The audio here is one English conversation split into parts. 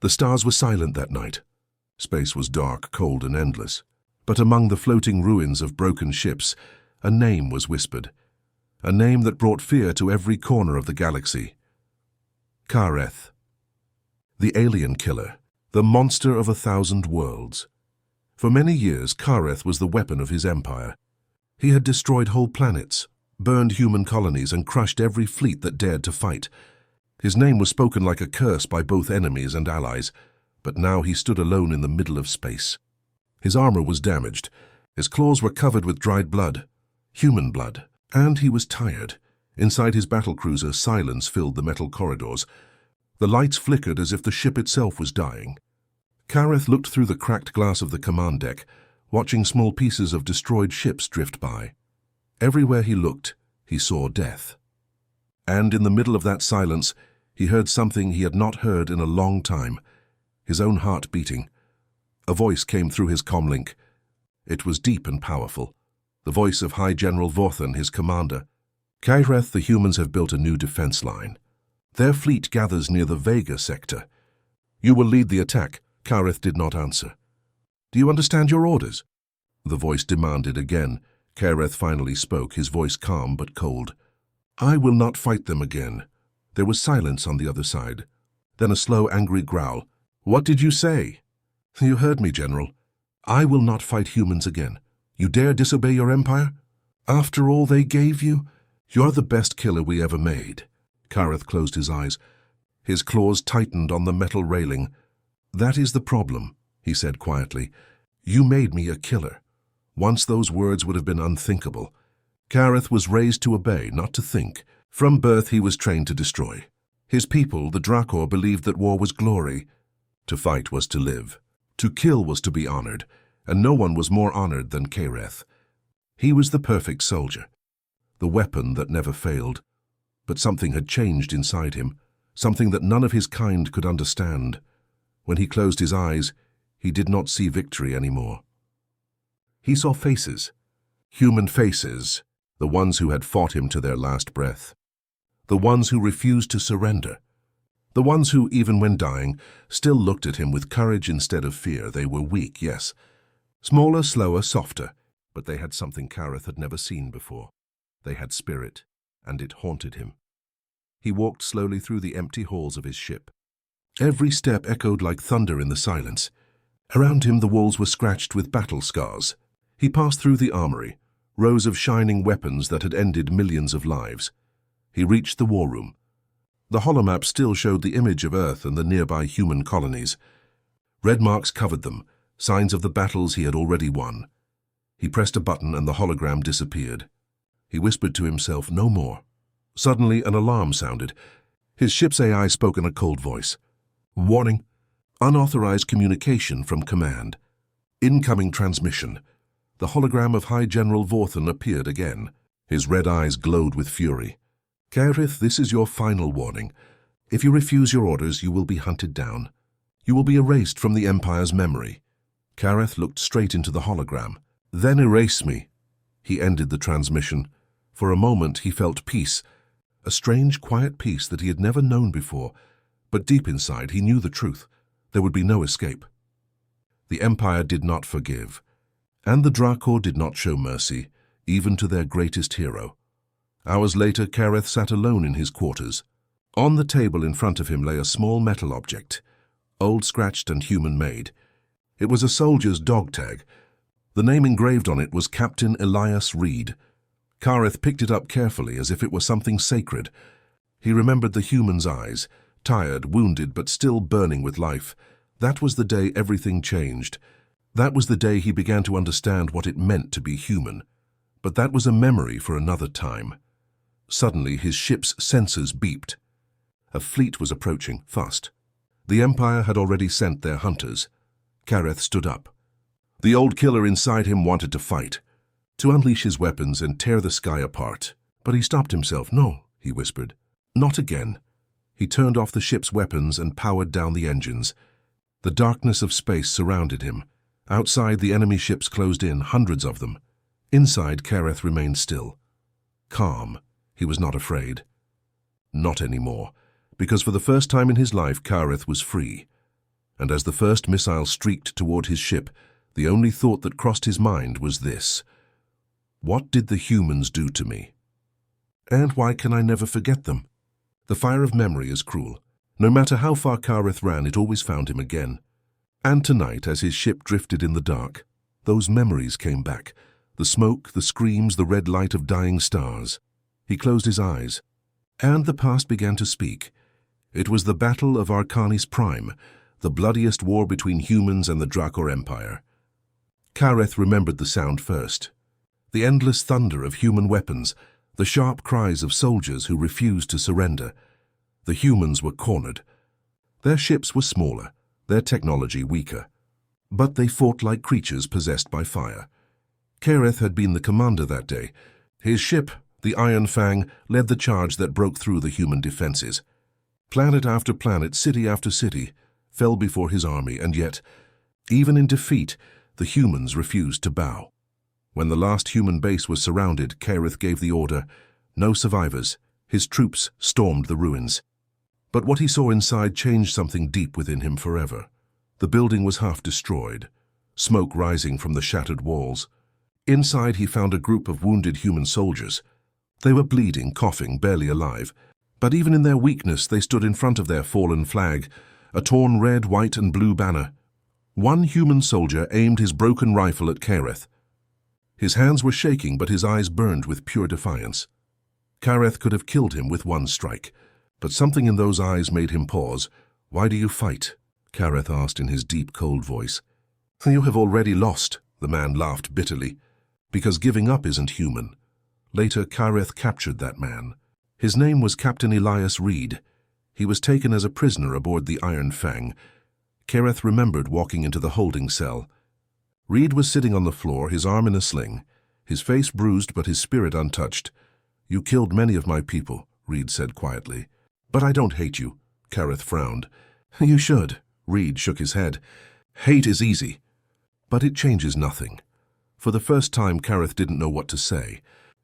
The stars were silent that night. Space was dark, cold, and endless. But among the floating ruins of broken ships, a name was whispered. A name that brought fear to every corner of the galaxy. Kareth. The alien killer. The monster of 1,000 worlds. For many years, Kareth was the weapon of his empire. He had destroyed whole planets, burned human colonies, and crushed every fleet that dared to fight. His name was spoken like a curse by both enemies and allies, but now he stood alone in the middle of space. His armor was damaged, his claws were covered with dried blood, human blood, and he was tired. Inside his battlecruiser, silence filled the metal corridors. The lights flickered as if the ship itself was dying. Kareth looked through the cracked glass of the command deck, watching small pieces of destroyed ships drift by. Everywhere he looked, he saw death. And in the middle of that silence, he heard something he had not heard in a long time, his own heart beating. A voice came through his comlink. It was deep and powerful, the voice of High General Vorthan, his commander. Kareth, the humans have built a new defense line. Their fleet gathers near the Vega sector. You will lead the attack. Kareth did not answer. Do you understand your orders? The voice demanded again. Kareth finally spoke, his voice calm but cold. I will not fight them again. There was silence on the other side. Then a slow, angry growl. What did you say? You heard me, General. I will not fight humans again. You dare disobey your empire? After all they gave you? You're the best killer we ever made. Kareth closed his eyes. His claws tightened on the metal railing. That is the problem, he said quietly. You made me a killer. Once those words would have been unthinkable. Kareth was raised to obey, not to think. From birth he was trained to destroy. His people, the Drakor, believed that war was glory. To fight was to live. To kill was to be honored, and no one was more honored than Kareth. He was the perfect soldier, the weapon that never failed. But something had changed inside him, something that none of his kind could understand. When he closed his eyes, he did not see victory anymore. He saw faces, human faces, the ones who had fought him to their last breath, the ones who refused to surrender, the ones who, even when dying, still looked at him with courage instead of fear. They were weak, yes, smaller, slower, softer, but they had something Kareth had never seen before. They had spirit, and it haunted him. He walked slowly through the empty halls of his ship. Every step echoed like thunder in the silence. Around him the walls were scratched with battle scars. He passed through the armory, rows of shining weapons that had ended millions of lives. He reached the war room. The holomap still showed the image of Earth and the nearby human colonies. Red marks covered them, signs of the battles he had already won. He pressed a button and the hologram disappeared. He whispered to himself, no more. Suddenly an alarm sounded. His ship's AI spoke in a cold voice. Warning. Unauthorized communication from command. Incoming transmission. The hologram of High General Vorthan appeared again. His red eyes glowed with fury. Kareth, this is your final warning. If you refuse your orders, you will be hunted down. You will be erased from the Empire's memory. Kareth looked straight into the hologram. Then erase me. He ended the transmission. For a moment he felt peace, a strange, quiet peace that he had never known before. But deep inside he knew the truth. There would be no escape. The Empire did not forgive, and the Drakor did not show mercy, even to their greatest hero. Hours later, Kareth sat alone in his quarters. On the table in front of him lay a small metal object, old, scratched, and human-made. It was a soldier's dog tag. The name engraved on it was Captain Elias Reed. Kareth picked it up carefully as if it were something sacred. He remembered the human's eyes, tired, wounded, but still burning with life. That was the day everything changed. That was the day he began to understand what it meant to be human. But that was a memory for another time. Suddenly, his ship's sensors beeped. A fleet was approaching, fast. The Empire had already sent their hunters. Kareth stood up. The old killer inside him wanted to fight, to unleash his weapons and tear the sky apart. But he stopped himself. No, he whispered. Not again. He turned off the ship's weapons and powered down the engines. The darkness of space surrounded him. Outside, the enemy ships closed in, hundreds of them. Inside, Kareth remained still. Calm. He was not afraid. Not anymore, because for the first time in his life, Kareth was free. and as the first missile streaked toward his ship, the only thought that crossed his mind was this: what did the humans do to me? And why can I never forget them? The fire of memory is cruel. No matter how far Kareth ran, it always found him again. And tonight, as his ship drifted in the dark, those memories came back. The smoke, the screams, the red light of dying stars. He closed his eyes, and the past began to speak. It was the Battle of Arcanis Prime, the bloodiest war between humans and the Drakor Empire. Kareth remembered the sound first. The endless thunder of human weapons, the sharp cries of soldiers who refused to surrender. The humans were cornered. Their ships were smaller, their technology weaker. But they fought like creatures possessed by fire. Kareth had been the commander that day. His ship, the Iron Fang, led the charge that broke through the human defenses. Planet after planet, city after city, fell before his army, and yet, even in defeat, the humans refused to bow. When the last human base was surrounded, Kareth gave the order: no survivors. His troops stormed the ruins. But what he saw inside changed something deep within him forever. The building was half destroyed, smoke rising from the shattered walls. Inside he found a group of wounded human soldiers. They were bleeding, coughing, barely alive. But even in their weakness, they stood in front of their fallen flag, a torn red, white, and blue banner. One human soldier aimed his broken rifle at Kareth. His hands were shaking, but his eyes burned with pure defiance. Kareth could have killed him with one strike, but something in those eyes made him pause. "Why do you fight?" Kareth asked in his deep, cold voice. "You have already lost," the man laughed bitterly. "Because giving up isn't human." Later, Kareth captured that man. His name was Captain Elias Reed. He was taken as a prisoner aboard the Iron Fang. Kareth remembered walking into the holding cell. Reed was sitting on the floor, his arm in a sling, his face bruised but his spirit untouched. "You killed many of my people," Reed said quietly. "But I don't hate you," Kareth frowned. "You should." Reed shook his head. "Hate is easy, but it changes nothing." For the first time, Kareth didn't know what to say.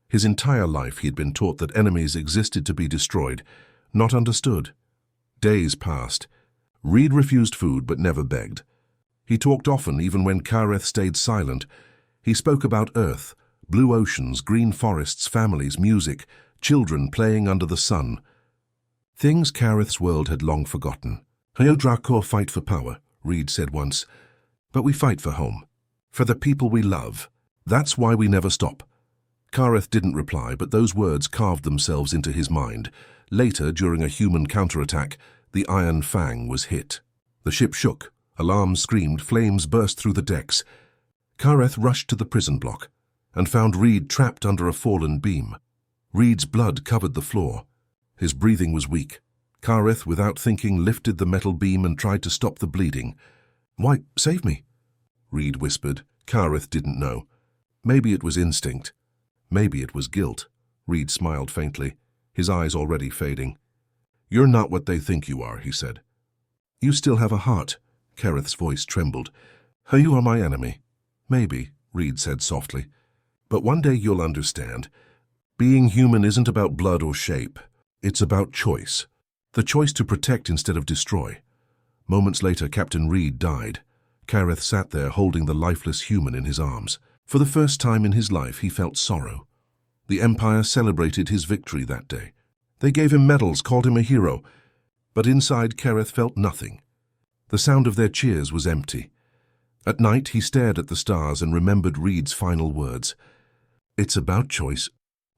His entire life he had been taught that enemies existed to be destroyed, not understood. Days passed. Reed refused food but never begged. He talked often, even when Kareth stayed silent. He spoke about Earth, blue oceans, green forests, families, music, children playing under the sun. Things Kareth's world had long forgotten. "You Drakor fight for power," Reed said once, "but we fight for home, for the people we love. That's why we never stop." Kareth didn't reply, but those words carved themselves into his mind. Later, during a human counterattack, the Iron Fang was hit. The ship shook, alarms screamed, flames burst through the decks. Kareth rushed to the prison block and found Reed trapped under a fallen beam. Reed's blood covered the floor. His breathing was weak. Kareth, without thinking, lifted the metal beam and tried to stop the bleeding. "Why, save me," Reed whispered. Kareth didn't know. Maybe it was instinct. Maybe it was guilt. Reed smiled faintly, his eyes already fading. "You're not what they think you are," he said. "You still have a heart." Kareth's voice trembled. "You are my enemy." "Maybe," Reed said softly. "But one day you'll understand. Being human isn't about blood or shape. It's about choice. The choice to protect instead of destroy." Moments later, Captain Reed died. Kareth sat there holding the lifeless human in his arms. For the first time in his life, he felt sorrow. The Empire celebrated his victory that day. They gave him medals, called him a hero. But inside, Kareth felt nothing. The sound of their cheers was empty. At night, he stared at the stars and remembered Reed's final words. "It's about choice."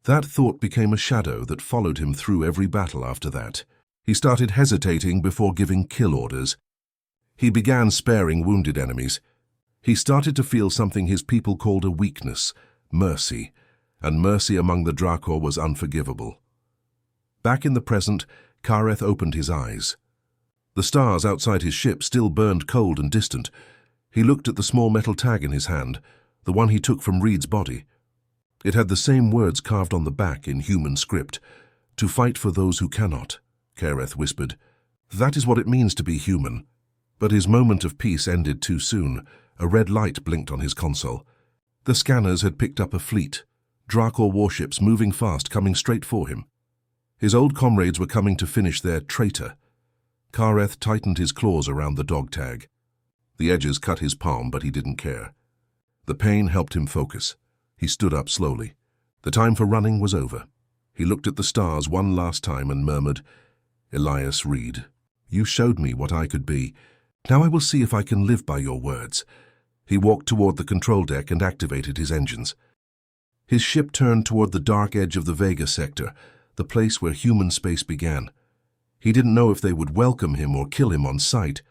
That thought became a shadow that followed him through every battle after that. He started hesitating before giving kill orders. He began sparing wounded enemies. He started to feel something his people called a weakness, mercy, and mercy among the Drakor was unforgivable. Back in the present, Kareth opened his eyes. The stars outside his ship still burned cold and distant. He looked at the small metal tag in his hand, the one he took from Reed's body. It had the same words carved on the back in human script. "To fight for those who cannot," Kareth whispered. "That is what it means to be human." But his moment of peace ended too soon. A red light blinked on his console. The scanners had picked up a fleet, Drakor warships moving fast, coming straight for him. His old comrades were coming to finish their traitor. Kareth tightened his claws around the dog tag. The edges cut his palm, but he didn't care. The pain helped him focus. He stood up slowly. The time for running was over. He looked at the stars one last time and murmured, "Elias Reed, you showed me what I could be. Now I will see if I can live by your words." He walked toward the control deck and activated his engines. His ship turned toward the dark edge of the Vega sector, the place where human space began. He didn't know if they would welcome him or kill him on sight,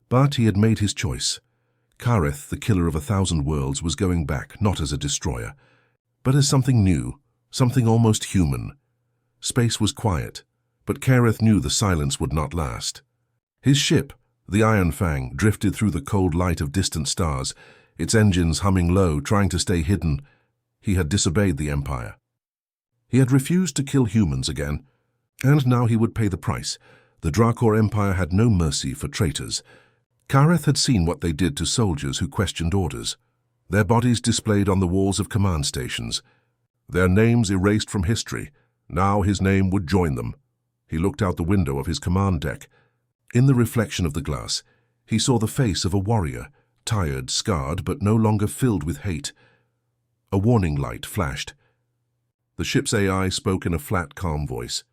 but he had made his choice. Kareth, the killer of 1,000 worlds, was going back, not as a destroyer, but as something new, something almost human. Space was quiet, but Kareth knew the silence would not last. His ship, the Iron Fang, drifted through the cold light of distant stars, its engines humming low, trying to stay hidden. He had disobeyed the Empire. He had refused to kill humans again, and now he would pay the price. The Drakor Empire had no mercy for traitors. Kareth had seen what they did to soldiers who questioned orders. Their bodies displayed on the walls of command stations. Their names erased from history. Now his name would join them. He looked out the window of his command deck. In the reflection of the glass, he saw the face of a warrior, tired, scarred, but no longer filled with hate. A warning light flashed. The ship's AI spoke in a flat, calm voice.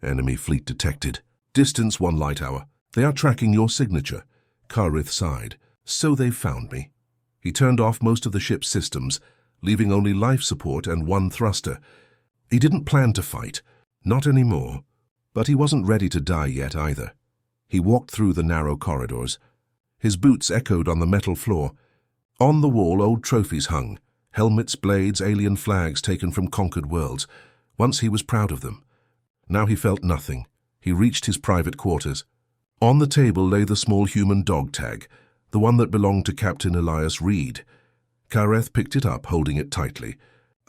"Enemy fleet detected. Distance 1 light hour. They are tracking your signature." Kareth sighed. "So they've found me." He turned off most of the ship's systems, leaving only life support and one thruster. He didn't plan to fight, not anymore, but he wasn't ready to die yet either. He walked through the narrow corridors. His boots echoed on the metal floor. On the wall, old trophies hung, helmets, blades, alien flags taken from conquered worlds. Once he was proud of them. Now he felt nothing. He reached his private quarters. On the table lay the small human dog tag, the one that belonged to Captain Elias Reed. Kareth picked it up, holding it tightly.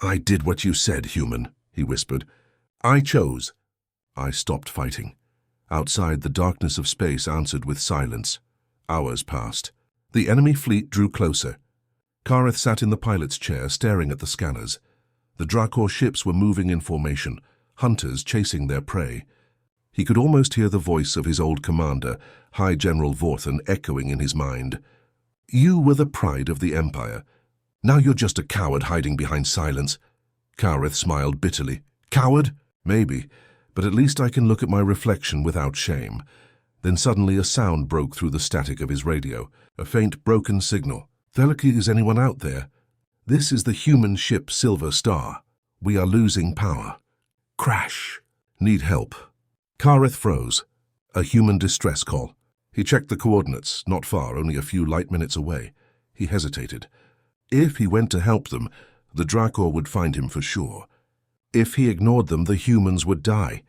"I did what you said, human," he whispered. "I chose." I stopped fighting. Outside, the darkness of space answered with silence. Hours passed. The enemy fleet drew closer. Kareth sat in the pilot's chair, staring at the scanners. The Drakor ships were moving in formation, hunters chasing their prey. He could almost hear the voice of his old commander, High General Vorthan, echoing in his mind. "You were the pride of the Empire. Now you're just a coward hiding behind silence." Kareth smiled bitterly. "Coward? Maybe, but at least I can look at my reflection without shame." Then suddenly a sound broke through the static of his radio, a faint broken signal. "Thelaki, is anyone out there? This is the human ship Silver Star. We are losing power." Crash. "Need help." Kareth froze. A human distress call. He checked the coordinates, not far, only a few light minutes away. He hesitated. If he went to help them, the Drakor would find him for sure. If he ignored them, the humans would die.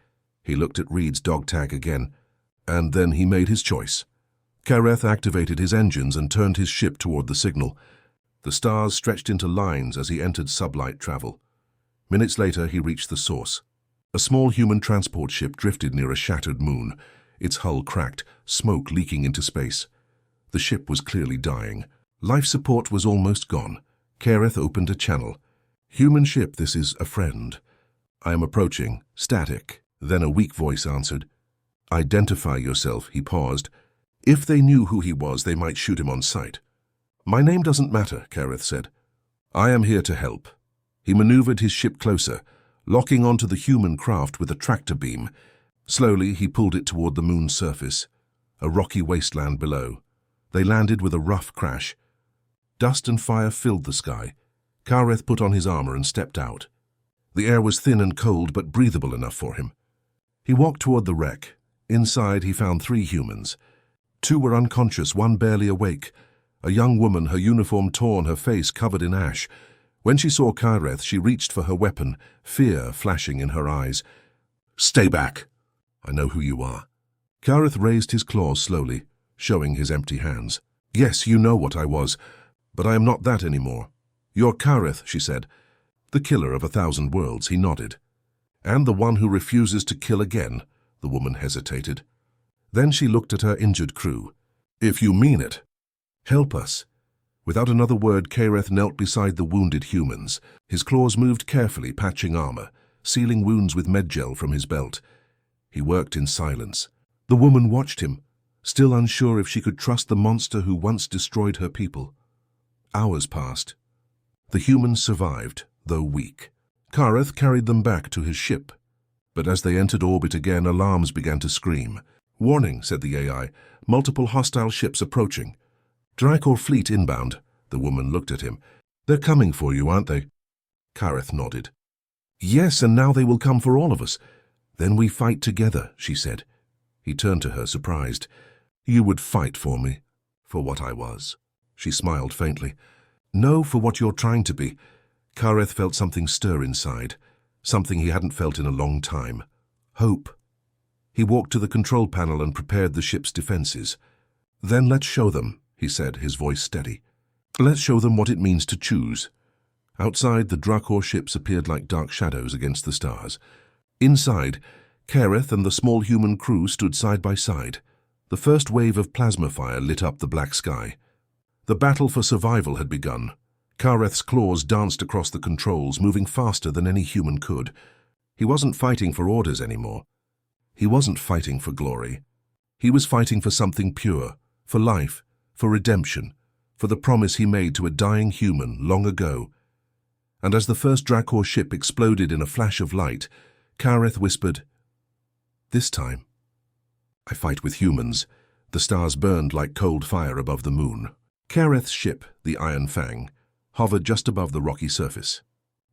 He looked at Reed's dog tag again, and then he made his choice. Kareth activated his engines and turned his ship toward the signal. The stars stretched into lines as he entered sublight travel. Minutes later, he reached the source. A small human transport ship drifted near a shattered moon, its hull cracked, smoke leaking into space. The ship was clearly dying. Life support was almost gone. Kareth opened a channel. "Human ship, this is a friend. I am approaching. Static." Then a weak voice answered. "Identify yourself." He paused. If they knew who he was, they might shoot him on sight. "My name doesn't matter," Kareth said. "I am here to help." He maneuvered his ship closer, locking onto the human craft with a tractor beam. Slowly, he pulled it toward the moon's surface, a rocky wasteland below. They landed with a rough crash. Dust and fire filled the sky. Kareth put on his armor and stepped out. The air was thin and cold, but breathable enough for him. He walked toward the wreck. Inside, he found 3 humans. 2 were unconscious, 1 barely awake. A young woman, her uniform torn, her face covered in ash. When she saw Kareth, she reached for her weapon, fear flashing in her eyes. "Stay back. I know who you are." Kareth raised his claws slowly, showing his empty hands. "Yes, you know what I was, but I am not that anymore." "You're Kareth," she said. "The killer of 1,000 worlds," he nodded. "And the one who refuses to kill again," the woman hesitated. Then she looked at her injured crew. "If you mean it, help us." Without another word, Kareth knelt beside the wounded humans. His claws moved carefully, patching armor, sealing wounds with medgel from his belt. He worked in silence. The woman watched him, still unsure if she could trust the monster who once destroyed her people. Hours passed. The humans survived, though weak. Kareth carried them back to his ship. But as they entered orbit again, alarms began to scream. "Warning," said the AI. "Multiple hostile ships approaching." "Dracor fleet inbound." The woman looked at him. "They're coming for you, aren't they?" Kareth nodded. "Yes, and now they will come for all of us." "Then we fight together," she said. He turned to her, surprised. "You would fight for me?" "For what I was." She smiled faintly. "No, for what you're trying to be." Kareth felt something stir inside, something he hadn't felt in a long time. Hope. He walked to the control panel and prepared the ship's defenses. "Then let's show them," he said, his voice steady. "Let's show them what it means to choose." Outside, the Dracor ships appeared like dark shadows against the stars. Inside, Kareth and the small human crew stood side by side. The first wave of plasma fire lit up the black sky. The battle for survival had begun. Kareth's claws danced across the controls, moving faster than any human could. He wasn't fighting for orders anymore. He wasn't fighting for glory. He was fighting for something pure, for life, for redemption, for the promise he made to a dying human long ago. And as the first Dracor ship exploded in a flash of light, Kareth whispered, "This time, I fight with humans." The stars burned like cold fire above the moon. Kareth's ship, the Iron Fang, hovered just above the rocky surface.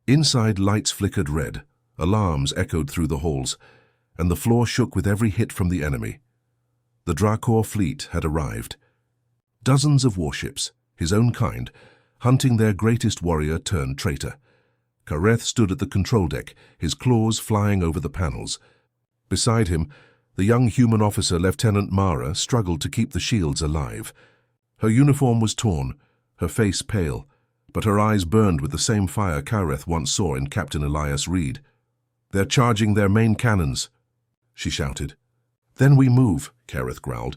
Inside, lights flickered red, alarms echoed through the halls, and the floor shook with every hit from the enemy. The Dracor fleet had arrived. Dozens of warships, his own kind, hunting their greatest warrior turned traitor. Kareth stood at the control deck, his claws flying over the panels. Beside him, the young human officer, Lieutenant Mara, struggled to keep the shields alive. Her uniform was torn, her face pale, but her eyes burned with the same fire Kareth once saw in Captain Elias Reed. "They're charging their main cannons," she shouted. "Then we move," Kareth growled.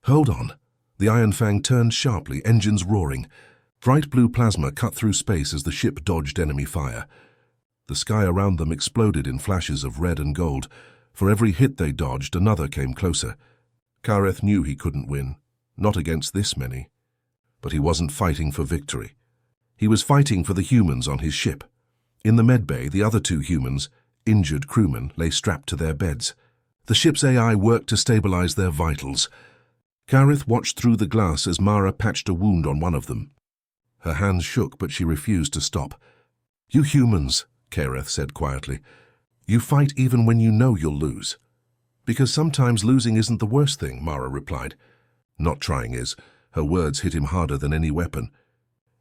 "Hold on." The Iron Fang turned sharply, engines roaring. Bright blue plasma cut through space as the ship dodged enemy fire. The sky around them exploded in flashes of red and gold. For every hit they dodged, another came closer. Kareth knew he couldn't win, not against this many. But he wasn't fighting for victory. He was fighting for the humans on his ship. In the medbay, the other two humans, injured crewmen, lay strapped to their beds. The ship's AI worked to stabilize their vitals. Kareth watched through the glass as Mara patched a wound on one of them. Her hands shook, but she refused to stop. "You humans," Kareth said quietly, "you fight even when you know you'll lose." "Because sometimes losing isn't the worst thing," Mara replied. "Not trying is." Her words hit him harder than any weapon.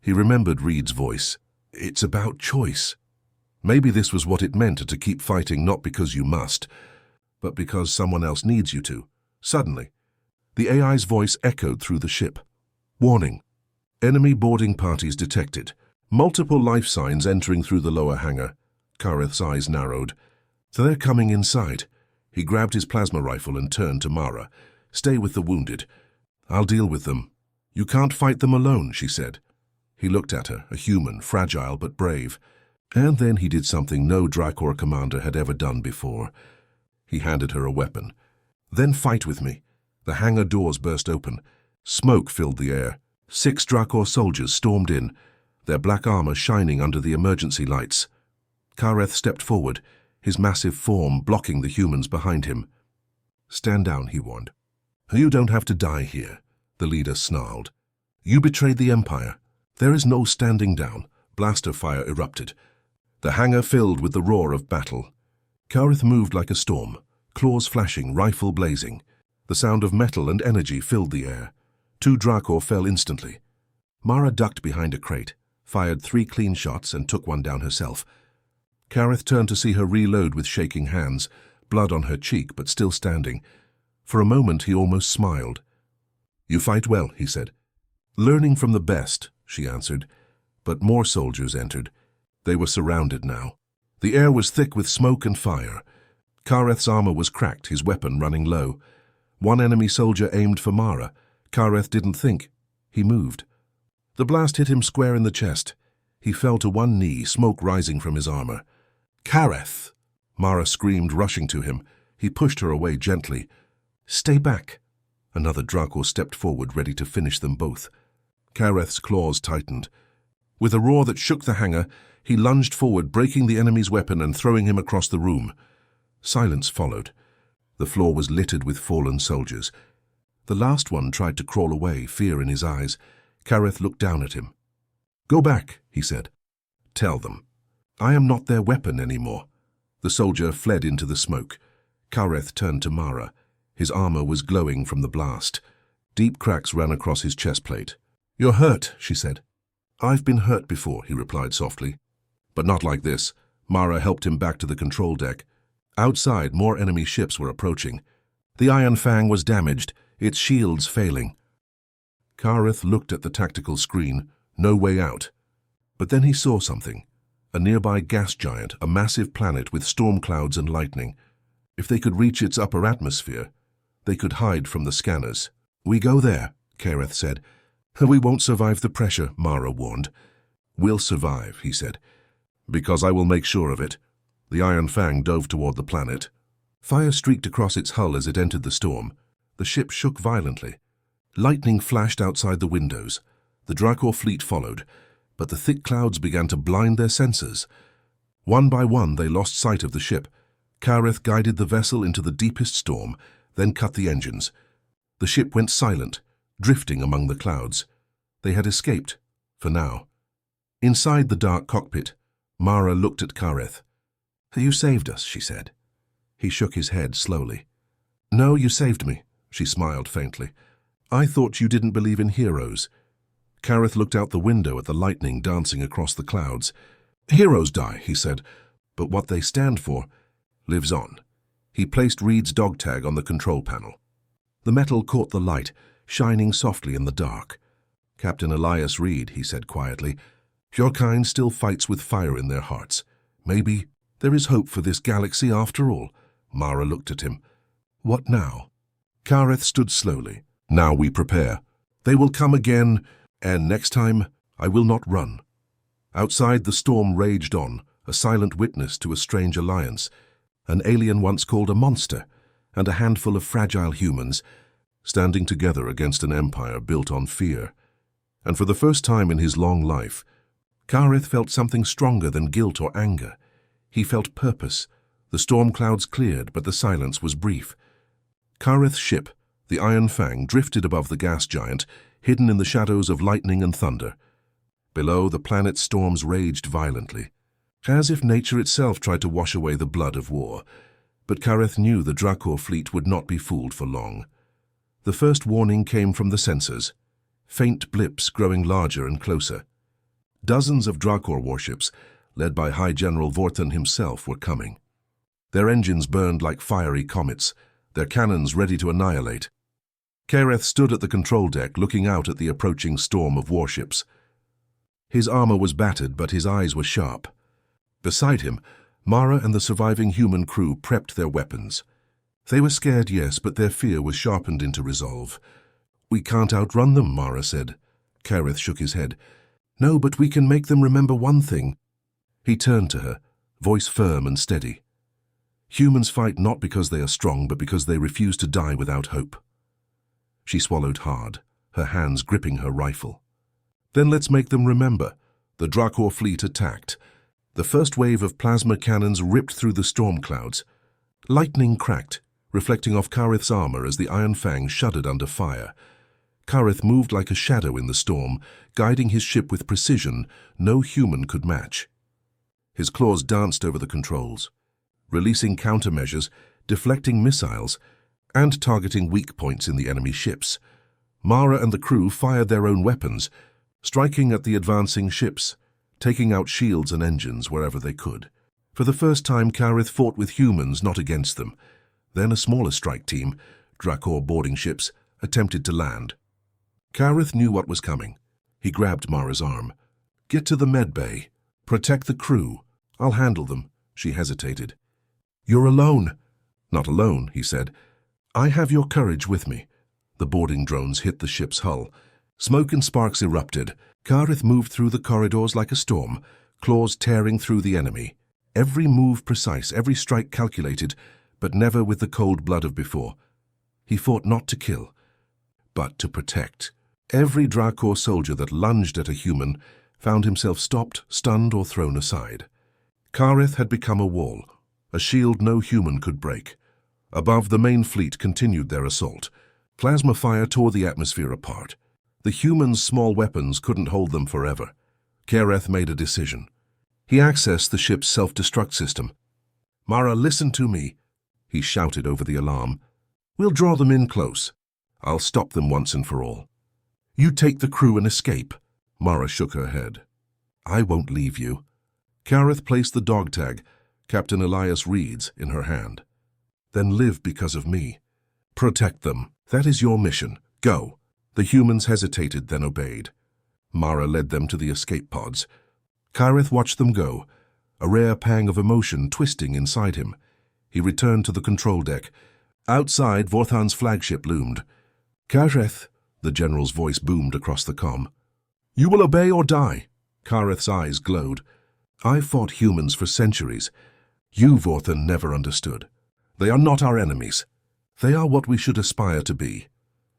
He remembered Reed's voice. "It's about choice." Maybe this was what it meant to keep fighting, not because you must, but because someone else needs you to. Suddenly, the AI's voice echoed through the ship. "Warning. Enemy boarding parties detected. Multiple life signs entering through the lower hangar." Kareth's eyes narrowed. "So they're coming inside." He grabbed his plasma rifle and turned to Mara. "Stay with the wounded. I'll deal with them." "You can't fight them alone," she said. He looked at her, a human, fragile but brave. And then he did something no Dracor commander had ever done before. He handed her a weapon. "Then fight with me." The hangar doors burst open. Smoke filled the air. 6 Dracor soldiers stormed in, their black armor shining under the emergency lights. Kareth stepped forward, his massive form blocking the humans behind him. "Stand down," he warned. "You don't have to die here," the leader snarled. "You betrayed the Empire. There is no standing down." Blaster fire erupted. The hangar filled with the roar of battle. Kareth moved like a storm, claws flashing, rifle blazing. The sound of metal and energy filled the air. 2 Dracor fell instantly. Mara ducked behind a crate, fired 3 clean shots, and took one down herself. Kareth turned to see her reload with shaking hands, blood on her cheek but still standing. For a moment he almost smiled. "You fight well," he said. "Learning from the best," she answered. But more soldiers entered. They were surrounded now. The air was thick with smoke and fire. Kareth's armor was cracked, his weapon running low. One enemy soldier aimed for Mara. Kareth didn't think. He moved. The blast hit him square in the chest. He fell to one knee, smoke rising from his armor. "Kareth!" Mara screamed, rushing to him. He pushed her away gently. "Stay back." Another Dracor stepped forward, ready to finish them both. Kareth's claws tightened. With a roar that shook the hangar, he lunged forward, breaking the enemy's weapon and throwing him across the room. Silence followed. The floor was littered with fallen soldiers. The last one tried to crawl away, fear in his eyes. Kareth looked down at him. "Go back," he said. "Tell them. I am not their weapon anymore." The soldier fled into the smoke. Kareth turned to Mara. His armor was glowing from the blast. Deep cracks ran across his chest plate. "You're hurt," she said. "I've been hurt before," he replied softly. "But not like this." Mara helped him back to the control deck. Outside, more enemy ships were approaching. The Iron Fang was damaged, its shields failing. Kareth looked at the tactical screen. No way out. But then he saw something. A nearby gas giant, a massive planet with storm clouds and lightning. If they could reach its upper atmosphere, they could hide from the scanners. "We go there," Kareth said. "We won't survive the pressure," Mara warned. "We'll survive," he said. "Because I will make sure of it." The Iron Fang dove toward the planet. Fire streaked across its hull as it entered the storm. The ship shook violently. Lightning flashed outside the windows. The Dracor fleet followed, but the thick clouds began to blind their senses. One by one, they lost sight of the ship. Kareth guided the vessel into the deepest storm, then cut the engines. The ship went silent, drifting among the clouds. They had escaped, for now. Inside the dark cockpit, Mara looked at Kareth. "You saved us," she said. He shook his head slowly. "No, you saved me," she smiled faintly. "I thought you didn't believe in heroes." Kareth looked out the window at the lightning dancing across the clouds. "Heroes die," he said, "but what they stand for lives on." He placed Reed's dog tag on the control panel. The metal caught the light, shining softly in the dark. "Captain Elias Reed," he said quietly, "your kind still fights with fire in their hearts. Maybe there is hope for this galaxy after all." Mara looked at him. "What now?" Kareth stood slowly. "Now we prepare. They will come again, and next time I will not run." Outside, the storm raged on, a silent witness to a strange alliance. An alien once called a monster, and a handful of fragile humans, standing together against an empire built on fear. And for the first time in his long life, Kareth felt something stronger than guilt or anger. He felt purpose. The storm clouds cleared, but the silence was brief. Kareth's ship, the Iron Fang, drifted above the gas giant, hidden in the shadows of lightning and thunder. Below, the planet's storms raged violently, as if nature itself tried to wash away the blood of war. But Kareth knew the Dracor fleet would not be fooled for long. The first warning came from the sensors, faint blips growing larger and closer. Dozens of Dracor warships, led by High General Vorthan himself, were coming. Their engines burned like fiery comets, their cannons ready to annihilate. Kareth stood at the control deck, looking out at the approaching storm of warships. His armor was battered, but his eyes were sharp. Beside him, Mara and the surviving human crew prepped their weapons. They were scared, yes, but their fear was sharpened into resolve. "We can't outrun them," Mara said. Kareth shook his head. "No, but we can make them remember one thing." He turned to her, voice firm and steady. "Humans fight not because they are strong, but because they refuse to die without hope." She swallowed hard, her hands gripping her rifle. "Then let's make them remember." The Dracor fleet attacked. The first wave of plasma cannons ripped through the storm clouds. Lightning cracked, reflecting off Kareth's armor as the Iron Fang shuddered under fire. Kareth moved like a shadow in the storm, guiding his ship with precision no human could match. His claws danced over the controls, releasing countermeasures, deflecting missiles, and targeting weak points in the enemy ships. Mara and the crew fired their own weapons, striking at the advancing ships, taking out shields and engines wherever they could. For the first time, Kareth fought with humans, not against them. Then a smaller strike team, Dracor boarding ships, attempted to land. Kareth knew what was coming. He grabbed Mara's arm. "Get to the med bay. Protect the crew. I'll handle them." She hesitated. "You're alone." "Not alone," he said. "I have your courage with me." The boarding drones hit the ship's hull. Smoke and sparks erupted. Kareth moved through the corridors like a storm, claws tearing through the enemy. Every move precise, every strike calculated, but never with the cold blood of before. He fought not to kill, but to protect. Every Dracor soldier that lunged at a human found himself stopped, stunned, or thrown aside. Kareth had become a wall, a shield no human could break. Above, the main fleet continued their assault. Plasma fire tore the atmosphere apart. The humans' small weapons couldn't hold them forever. Kareth made a decision. He accessed the ship's self-destruct system. "Mara, listen to me," he shouted over the alarm. "We'll draw them in close. I'll stop them once and for all. You take the crew and escape." Mara shook her head. "I won't leave you." Kareth placed the dog tag, Captain Elias Reed's, in her hand. "Then live because of me. Protect them. That is your mission. Go." The humans hesitated, then obeyed. Mara led them to the escape pods. Kareth watched them go, a rare pang of emotion twisting inside him. He returned to the control deck. Outside, Vorthan's flagship loomed. "Kareth," the general's voice boomed across the comm. "You will obey or die." Kareth's eyes glowed. "I fought humans for centuries. You, Vorthan, never understood. They are not our enemies. They are what we should aspire to be."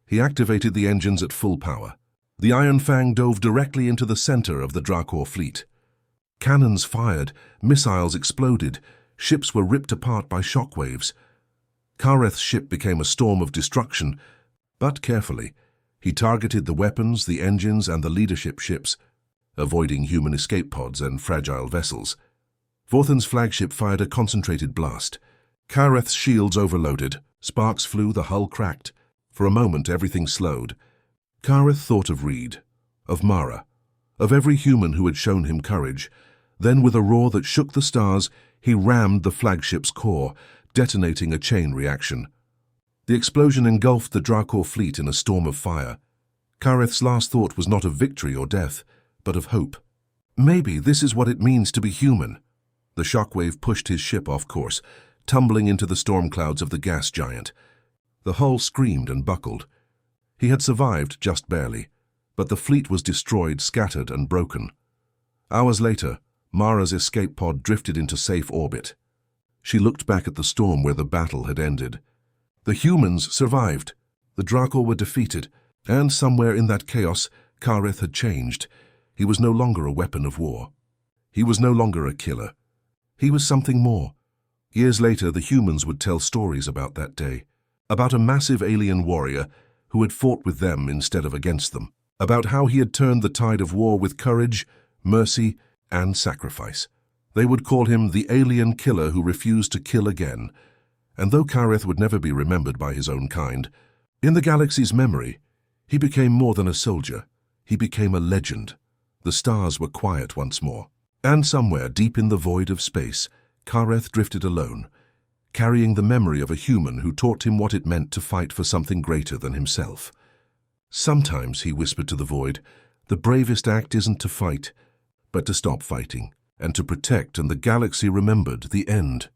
He activated the engines at full power. The Iron Fang dove directly into the center of the Dracor fleet. Cannons fired, missiles exploded, ships were ripped apart by shockwaves. Kareth's ship became a storm of destruction, but carefully. He targeted the weapons, the engines, and the leadership ships, avoiding human escape pods and fragile vessels. Vorthan's flagship fired a concentrated blast. Kareth's shields overloaded. Sparks flew, the hull cracked. For a moment, everything slowed. Kareth thought of Reed, of Mara, of every human who had shown him courage. Then, with a roar that shook the stars, he rammed the flagship's core, detonating a chain reaction. The explosion engulfed the Dracor fleet in a storm of fire. Kareth's last thought was not of victory or death, but of hope. Maybe this is what it means to be human. The shockwave pushed his ship off course, tumbling into the storm clouds of the gas giant. The hull screamed and buckled. He had survived just barely, but the fleet was destroyed, scattered, and broken. Hours later, Mara's escape pod drifted into safe orbit. She looked back at the storm where the battle had ended. The humans survived. The Dracor were defeated, and somewhere in that chaos, Kareth had changed. He was no longer a weapon of war. He was no longer a killer. He was something more. Years later, the humans would tell stories about that day, about a massive alien warrior who had fought with them instead of against them, about how he had turned the tide of war with courage, mercy, and sacrifice. They would call him the alien killer who refused to kill again. And though Kareth would never be remembered by his own kind, in the galaxy's memory, he became more than a soldier. He became a legend. The stars were quiet once more. And somewhere deep in the void of space, Kareth drifted alone, carrying the memory of a human who taught him what it meant to fight for something greater than himself. "Sometimes," he whispered to the void, "the bravest act isn't to fight, but to stop fighting, and to protect." And the galaxy remembered the end.